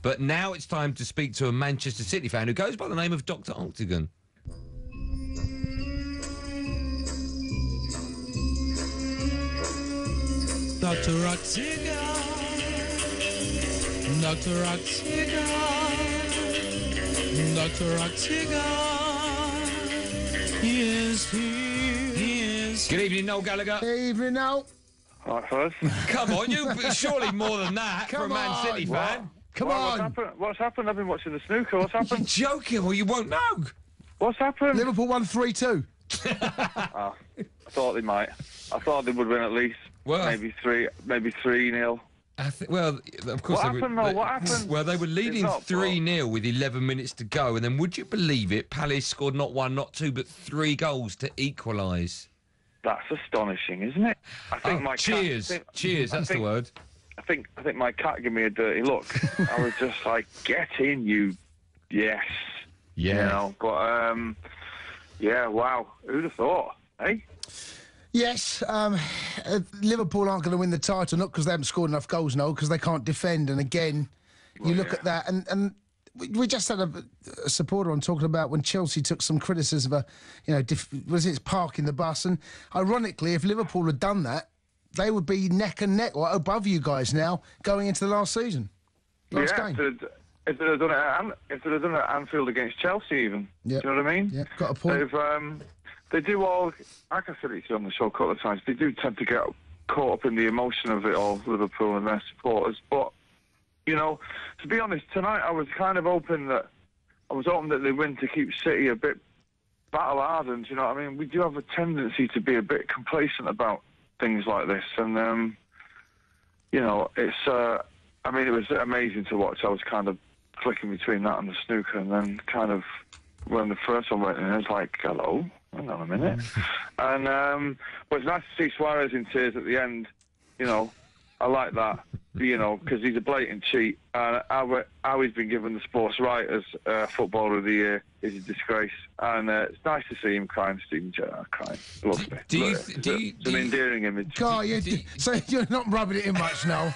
But now it's time to speak to a Manchester City fan who goes by the name of Dr. Octagon. Dr. Octagon, Dr. Octagon, Dr. Octagon, he is here, he is. Good evening, Noel Gallagher. Good evening, Noel. All right, first. Come on, you surely more than that for a Man City fan. Come Well, on. What's happened? I've been watching the snooker. What's You're happened? joking, well, you won't know. What's happened? Liverpool won 3-2. I thought they might. I thought they would win at least. Well, maybe 3-0. Well, of course. What happened, though? What happened? Well, they were leading 3-0 with 11 minutes to go, and then would you believe it? Palace scored not one, not two, but 3 goals to equalise. That's astonishing, isn't it? I think my cheers, cat, cheers. That's the word. I think my cat gave me a dirty look. I was just like, "Get in, you." Yes. Yeah. You know, but yeah. Wow. Who'd have thought? Hey. Yes, Liverpool aren't going to win the title, not because they haven't scored enough goals, no, because they can't defend. And again, you look at that, and we just had a supporter on talking about when Chelsea took some criticism of, was it parking the bus? And ironically, if Liverpool had done that, they would be neck and neck or above you guys now going into the last season. Last game. If they'd have done it at Anfield against Chelsea, even. Yep. Do you know what I mean? Yeah, got a point. They do all, like I said it to you on the show a couple of times, they do tend to get caught up in the emotion of it all, Liverpool and their supporters. But, to be honest, tonight I was kind of hoping that they win to keep City a bit battle-hardened, you know what I mean? We do have a tendency to be a bit complacent about things like this. And, it was amazing to watch. I was kind of flicking between that and the snooker, and then kind of when the first one went in, I was like, hello? Hang on a minute. And but it's nice to see Suarez in tears at the end. I like that. Because he's a blatant cheat. And how he's been given the Sports Writers Footballer of the Year is a disgrace. And it's nice to see him crying, Steven Gerrard crying. Loves me. It's an endearing image. God, so you're not rubbing it in much now.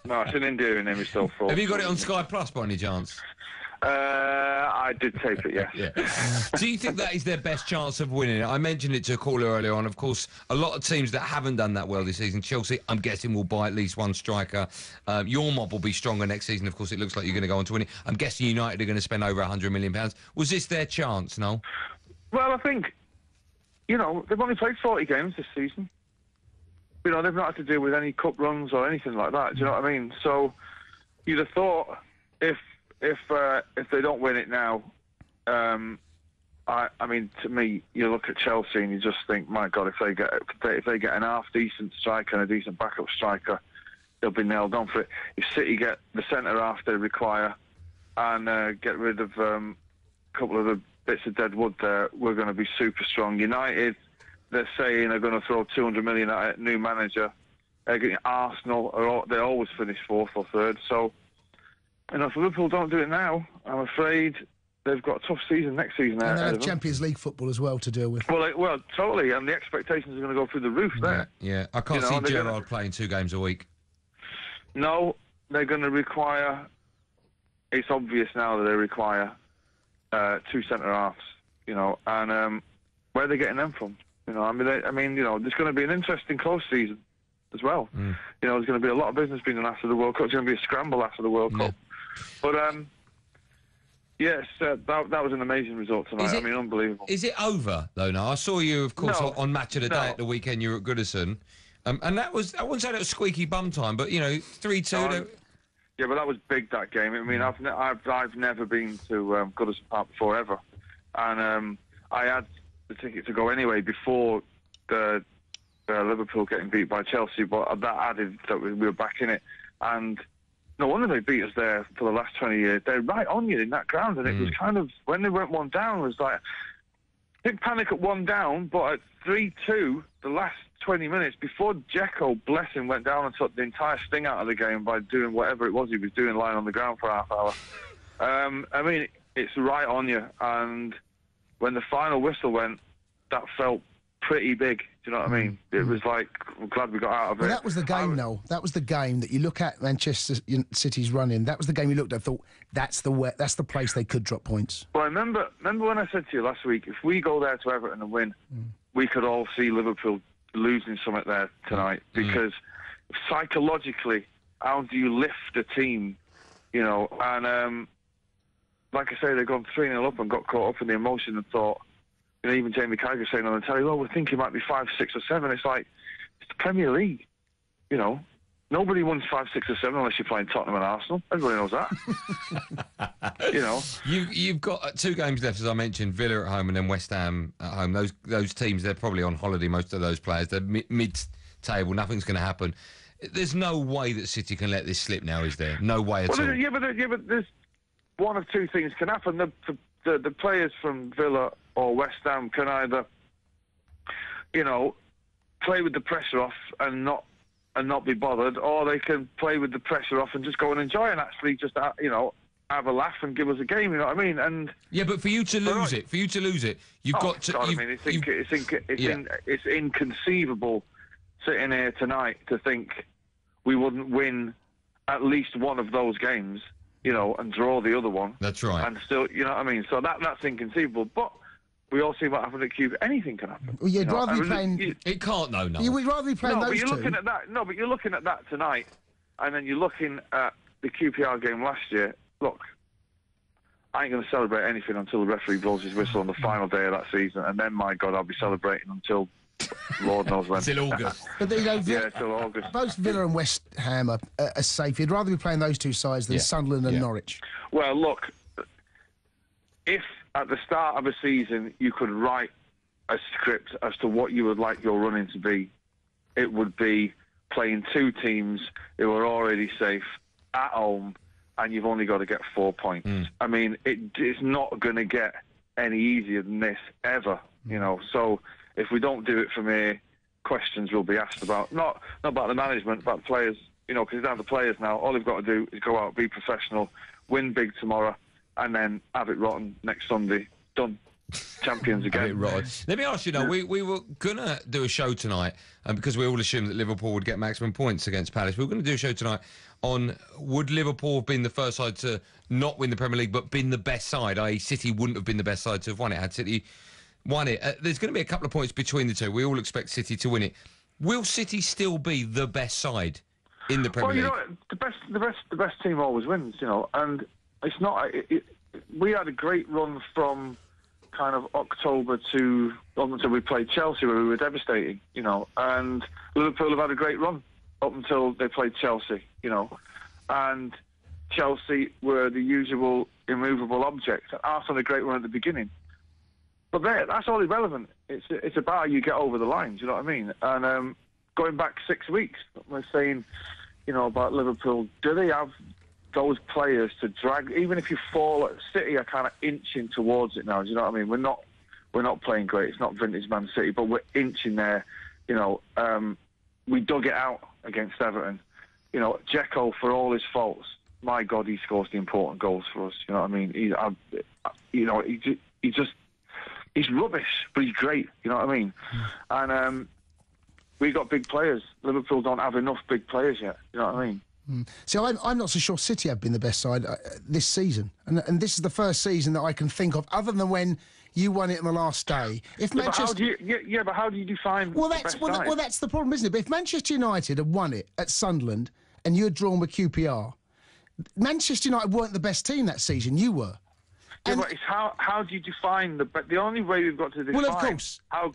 No, it's an endearing image so far. Have you got it on Sky Plus by any chance? I did tape it, yes. Yeah. Do you think that is their best chance of winning it? I mentioned it to a caller earlier on. Of course, a lot of teams that haven't done that well this season, Chelsea, I'm guessing, will buy at least one striker. Your mob will be stronger next season. Of course, it looks like you're going to go on to win it. I'm guessing United are going to spend over £100 million. Was this their chance, Noel? Well, I think, they've only played 40 games this season. They've not had to deal with any cup runs or anything like that. Do you know what I mean? So you'd have thought if they don't win it now, I mean, to me, you look at Chelsea and you just think, my God, if they get an half decent striker and a decent backup striker, they'll be nailed on for it. If City get the centre half they require and get rid of a couple of the bits of dead wood there, we're going to be super strong. United, they're saying they're going to throw 200 million at a new manager. Arsenal, they always finish 4th or 3rd. So, if Liverpool don't do it now, I'm afraid they've got a tough season next season. And they have Champions League football as well to deal with. Well, totally, and the expectations are going to go through the roof there. Yeah. I can't see Gerrard playing 2 games a week. No, they're going to require. It's obvious now that they require 2 centre halves. And where are they getting them from? There's going to be an interesting close season as well. There's going to be a lot of business being done after the World Cup. It's going to be a scramble after the World Cup. But yes, that was an amazing result tonight. Unbelievable. Is it over though? Now I saw you, of course, on Match of the Day at the weekend. You were at Goodison, and that was, I wouldn't say that was squeaky bum time, but 3-2. Yeah, but that was big, that game. I've never been to Goodison Park before ever, and I had the ticket to go anyway before the Liverpool getting beat by Chelsea, but that added that we were back in it. And no wonder they beat us there for the last 20 years. They're right on you in that ground, and it was kind of, when they went 1 down, it was like, didn't panic at 1 down, but at 3-2, the last 20 minutes, before Dzeko, bless him, went down and took the entire sting out of the game by doing whatever it was he was doing, lying on the ground for half hour. It's right on you, and when the final whistle went, that felt pretty big. Do you know what I mean? It was like, I'm glad we got out of Well, it. that was the game, Noel. That was the game that you look at Manchester City's run in. That was the game you looked at and thought, that's the place they could drop points. Well, remember when I said to you last week, if we go there to Everton and win, we could all see Liverpool losing something there tonight. Because psychologically, how do you lift a team, you know? And like I say, they've gone 3-0 up and got caught up in the emotion and thought, you know, even Jamie Carragher saying on the telly, well, we're thinking it might be 5, 6 or 7. It's like, it's the Premier League, you know. Nobody wins 5, 6 or 7 unless you're playing Tottenham and Arsenal. Everybody knows that. You know. You've got 2 games left, as I mentioned, Villa at home and then West Ham at home. Those teams, they're probably on holiday, most of those players. They're mid-table. Nothing's going to happen. There's no way that City can let this slip now, is there? No way at all. Yeah, but there's one of 2 things can happen. The players from Villa or West Ham can either, you know, play with the pressure off and not be bothered, or they can play with the pressure off and just go and enjoy and actually just, you know, have a laugh and give us a game. You know what I mean? And yeah, but for you to lose it, you've got to. God, I mean, it's inconceivable sitting here tonight to think we wouldn't win at least one of those games, you know, and draw the other one. That's right. And still, you know what I mean? So that's inconceivable. But we all see what happened at Cuba. Anything can happen. Well, you'd rather be playing... It can't, though, no. You would rather be playing those but you're two. looking at that. No, but you're looking at that tonight, and then you're looking at the QPR game last year. Look, I ain't going to celebrate anything until the referee blows his whistle on the final day of that season, and then, my God, I'll be celebrating until Lord knows when. Till August. But, you know, yeah, till August. Both Villa and West Ham are safe. You'd rather be playing those 2 sides than Sunderland and Norwich. Well, look, if at the start of a season you could write a script as to what you would like your running to be, it would be playing 2 teams who are already safe at home, and you've only got to get 4 points. I mean, it's not going to get any easier than this ever, you know. So if we don't do it from here, questions will be asked about not about the management, about the players, you know, because it's down to the players now. All they've got to do is go out, be professional, win big tomorrow, and then have it rotten next Sunday. Done. Champions again. Right. Let me ask you now, we were going to do a show tonight, because we all assumed that Liverpool would get maximum points against Palace. We were going to do a show tonight on would Liverpool have been the first side to not win the Premier League but been the best side, i.e. City wouldn't have been the best side to have won it had City won it. There's going to be a couple of points between the two. We all expect City to win it. Will City still be the best side in the Premier League? Well, you know, the best team always wins, you know, and it's not... we had a great run from kind of October to up until we played Chelsea, where we were devastating, you know, and Liverpool have had a great run up until they played Chelsea, you know, and Chelsea were the usual immovable object. Arsenal had a great run at the beginning, but that's all irrelevant. It's about how you get over the line. Do you know what I mean? And going back 6 weeks, we're saying, you know, about Liverpool. Do they have those players to drag? Even if you fall, City are kind of inching towards it now. Do you know what I mean? We're not playing great. It's not vintage Man City, but we're inching there. You know, we dug it out against Everton. You know, Dzeko, for all his faults, my God, he scores the important goals for us. You know what I mean? He's rubbish, but he's great. You know what I mean? And we got big players. Liverpool don't have enough big players yet. You know what I mean? See, I'm not so sure City have been the best side this season, and this is the first season that I can think of, other than when you won it on the last day. If Manchester, but how do you define? Well, that's the problem, isn't it? But if Manchester United had won it at Sunderland and you had drawn with QPR, Manchester United weren't the best team that season. You were. Yeah, but it's how do you define the only way we've got to define well, of course. how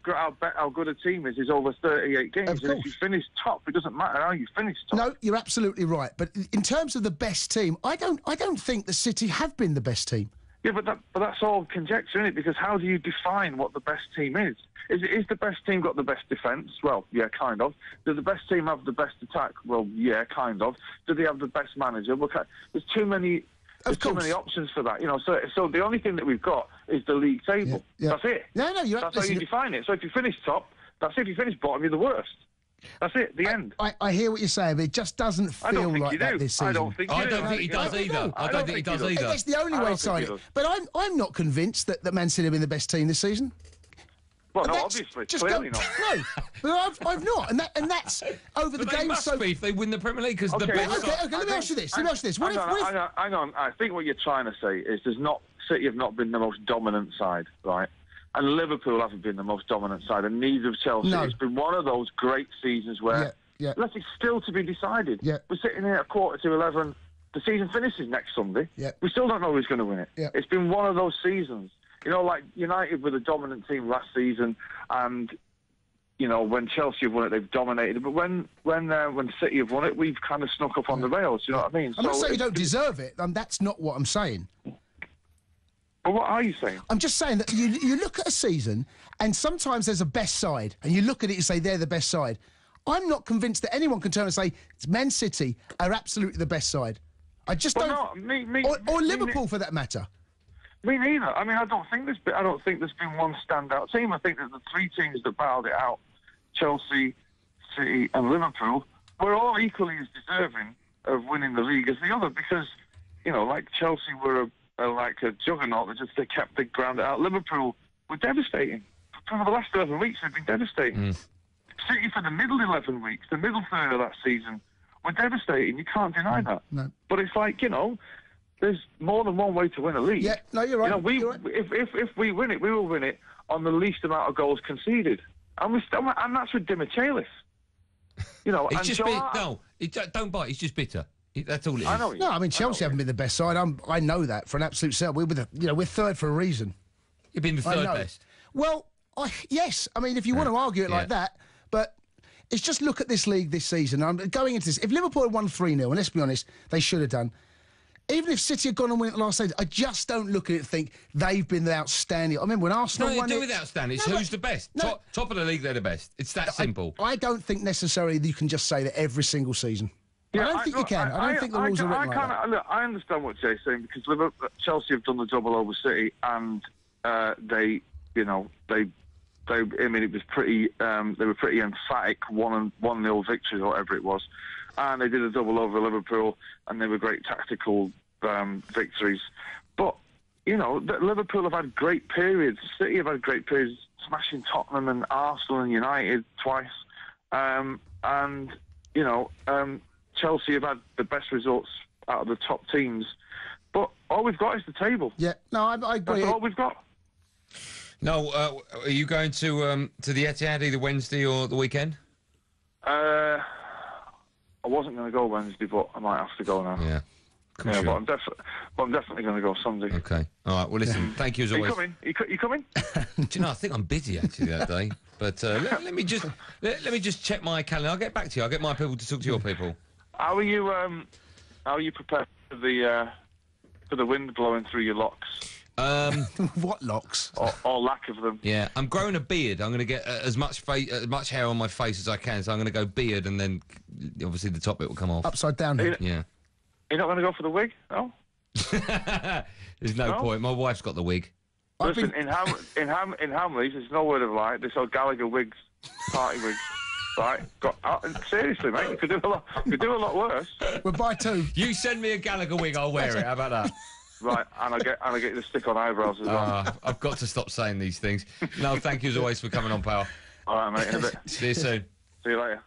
good a team is over 38 games. Of and if you finish top, it doesn't matter how you finish top. No, you're absolutely right. But in terms of the best team, I don't think the City have been the best team. Yeah, but that's all conjecture, isn't it? Because how do you define what the best team is? Is the best team got the best defence? Well, yeah, kind of. Does the best team have the best attack? Well, yeah, kind of. Do they have the best manager? Well, there's too many... There's too many options for that, you know. So the only thing that we've got is the league table. Yeah. That's it. No, that's how you define it. So if you finish top, that's it. If you finish bottom, you're the worst. That's it. The end. I hear what you're saying, but it just doesn't feel like that this season. I don't think he does either. I don't think he does either. That's the only way to sign it. But I'm not convinced that Man City have been the best team this season. Well, no, That's- obviously, just clearly go, not. No, but I've not, and that's over the But they game. must So be if they win the Premier League because the Okay, best. okay, let me ask you this. What if? Hang on. I think what you're trying to say is City have not been the most dominant side, right? And Liverpool haven't been the most dominant side, and neither have Chelsea. No. It's been one of those great seasons where, Yeah. look, it's still to be decided. Yeah. We're sitting here at 11:15. The season finishes next Sunday. Yeah. We still don't know who's going to win it. Yeah. It's been one of those seasons. You know, like United were the dominant team last season, and when Chelsea have won it, they've dominated. But when City have won it, we've kind of snuck up on the rails. You know what I mean? I'm not saying you don't deserve it. That's not what I'm saying. Well, what are you saying? I'm just saying that you look at a season, and sometimes there's a best side, and you look at it and say they're the best side. I'm not convinced that anyone can turn and say Man City are absolutely the best side. I just Well, don't. no, or Liverpool, for that matter. Me neither. I mean, I don't think there's been one standout team. I think that the three teams that battled it out, Chelsea, City, and Liverpool, were all equally as deserving of winning the league as the other because, like Chelsea were like a juggernaut that they kept the ground out. Liverpool were devastating. For the last 11 weeks, they've been devastating. City for the middle 11 weeks, the middle third of that season, were devastating. You can't deny that. No. But it's like, there's more than one way to win a league. Yeah, no, you're right. You're right. If we win it, we will win it on the least amount of goals conceded, and that's with Dimichelis. It's and just don't bite. It's just bitter. That's all it is. I know. No, I mean Chelsea haven't been the best side. I know that for an absolute cert. We're third for a reason. You've been the I third know. best. Well, yes. I mean, if you want to argue it like that, but it's just look at this league this season. I'm going into this. If Liverpool had won 3-0, and let's be honest, they should have done. Even if City had gone and won it the last stage, I just don't look at it and think they've been the outstanding. I remember when Arsenal No, won they do it. with outstanding. It's No, who's the best. no. Top of the league, they're the best. It's that simple. I don't think necessarily that you can just say that every single season. I don't think you can. I don't think the rules are written like that. Look, I understand what Jay's saying because Chelsea have done the double over City, and it was pretty. They were pretty emphatic 1-0 victories or whatever it was, and they did a double over Liverpool, and they were great tactical victories. But Liverpool have had great periods. City have had great periods, smashing Tottenham and Arsenal and United twice, and Chelsea have had the best results out of the top teams. But all we've got is the table. Yeah, no, I agree. That's all we've got. No, are you going to the Etihad either Wednesday or the weekend? I wasn't going to go Wednesday, but I might have to go now. Yeah. Cool, Yeah, sure. but I'm definitely going to go Sunday. Okay. All right. Well, listen. Thank you as Are you always. coming? You coming? Do you know? I think I'm busy actually that day. But let me just check my calendar. I'll get back to you. I'll get my people to talk to your people. How are you prepared for the wind blowing through your locks What locks? or lack of them? Yeah, I'm growing a beard. I'm going to get as much hair on my face as I can. So I'm going to go beard, and then obviously the top bit will come off. Upside down head. Yeah. You're not going to go for the wig? No. There's no No? point. My wife's got the wig. Listen, in Hamleys, there's no word of lie. They sell Gallagher wigs, party wigs. Right? Seriously, mate, you could do a lot worse. We'll buy two. You send me a Gallagher wig, I'll wear it. How about that? Right, and I get you the stick on eyebrows as well. I've got to stop saying these things. No, thank you as always for coming on, pal. All right, mate, in a bit. See you soon. See you later.